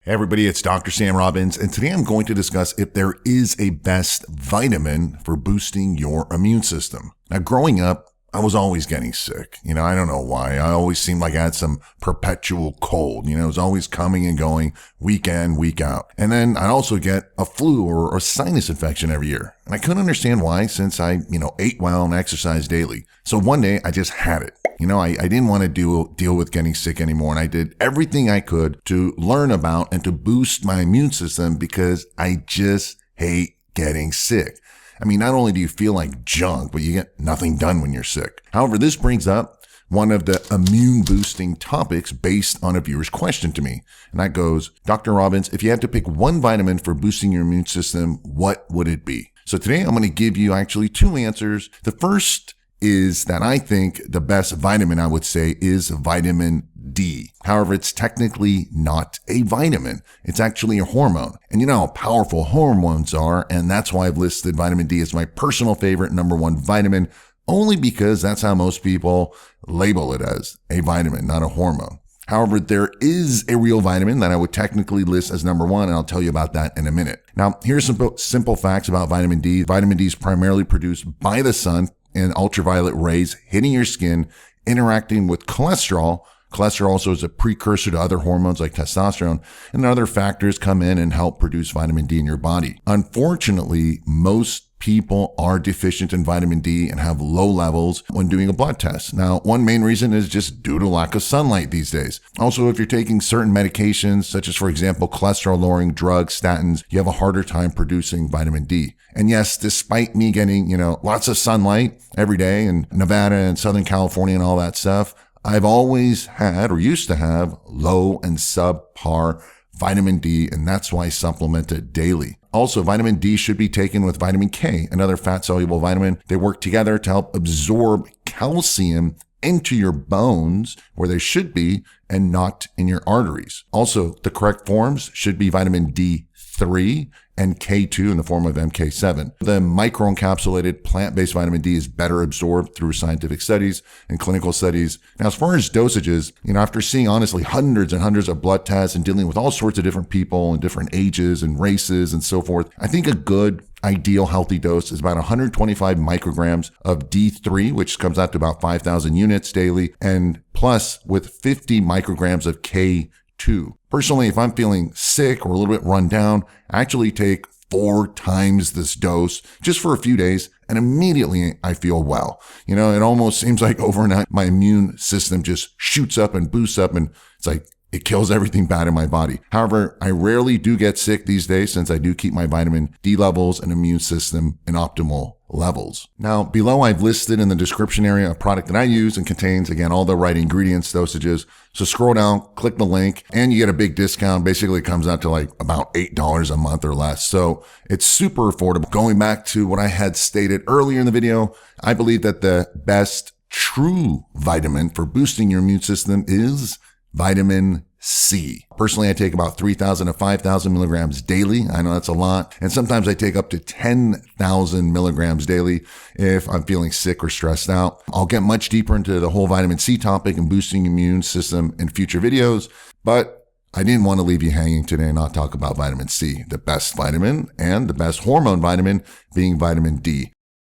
Hey everybody, it's Dr. Sam Robbins, and today I'm going to discuss if there is a best vitamin for boosting your immune system. Now, growing up, I was always getting sick. I don't know why. I always seemed like I had some perpetual cold. It was always coming and going week in, week out. And then I'd also get a flu or a sinus infection every year. And I couldn't understand why since I, ate well and exercised daily. So one day I just had it. I didn't want to deal with getting sick anymore. And I did everything I could to learn about and to boost my immune system because I just hate getting sick. Not only do you feel like junk, but you get nothing done when you're sick. However, this brings up one of the immune boosting topics based on a viewer's question to me. And that goes, Dr. Robbins, if you had to pick one vitamin for boosting your immune system, what would it be? So today I'm going to give you actually two answers. The first is that I think the best vitamin I would say is vitamin D. However, it's technically not a vitamin. It's actually a hormone. And you know how powerful hormones are, and that's why I've listed vitamin D as my personal favorite number one vitamin, only because that's how most people label it as a vitamin, not a hormone. However, there is a real vitamin that I would technically list as number one, and I'll tell you about that in a minute. Now, here's some simple facts about vitamin D. Vitamin D is primarily produced by the sun in ultraviolet rays hitting your skin, interacting with cholesterol. Cholesterol also is a precursor to other hormones like testosterone, and other factors come in and help produce vitamin D in your body. Unfortunately, most people are deficient in vitamin D and have low levels when doing a blood test. Now, one main reason is just due to lack of sunlight these days. Also, if you're taking certain medications, such as, for example, cholesterol-lowering drugs, statins, you have a harder time producing vitamin D. And yes, despite me getting, lots of sunlight every day in Nevada and Southern California and all that stuff, I've always had or used to have low and subpar vitamin D, and that's why I supplement it daily. Also, vitamin D should be taken with vitamin K, another fat-soluble vitamin. They work together to help absorb calcium into your bones where they should be and not in your arteries. Also, the correct forms should be vitamin D3 and K2 in the form of MK7. The microencapsulated plant-based vitamin D is better absorbed through scientific studies and clinical studies. Now, as far as dosages, after seeing honestly hundreds and hundreds of blood tests and dealing with all sorts of different people and different ages and races and so forth, I think a good ideal healthy dose is about 125 micrograms of D3, which comes out to about 5,000 units daily, and plus with 50 micrograms of K2. Personally, if I'm feeling sick or a little bit run down, I actually take 4 times this dose just for a few days, and immediately I feel well. It almost seems like overnight my immune system just shoots up and boosts up, and it's like it kills everything bad in my body. However, I rarely do get sick these days since I do keep my vitamin D levels and immune system in optimal levels. Now, below I've listed in the description area a product that I use and contains, again, all the right ingredients, dosages. So scroll down, click the link, and you get a big discount. Basically, it comes out to like about $8 a month or less. So it's super affordable. Going back to what I had stated earlier in the video, I believe that the best true vitamin for boosting your immune system is vitamin C. Personally, I take about 3,000 to 5,000 milligrams daily. I know that's a lot. And sometimes I take up to 10,000 milligrams daily if I'm feeling sick or stressed out. I'll get much deeper into the whole vitamin C topic and boosting immune system in future videos, but I didn't want to leave you hanging today and not talk about vitamin C, the best vitamin and the best hormone vitamin being vitamin D.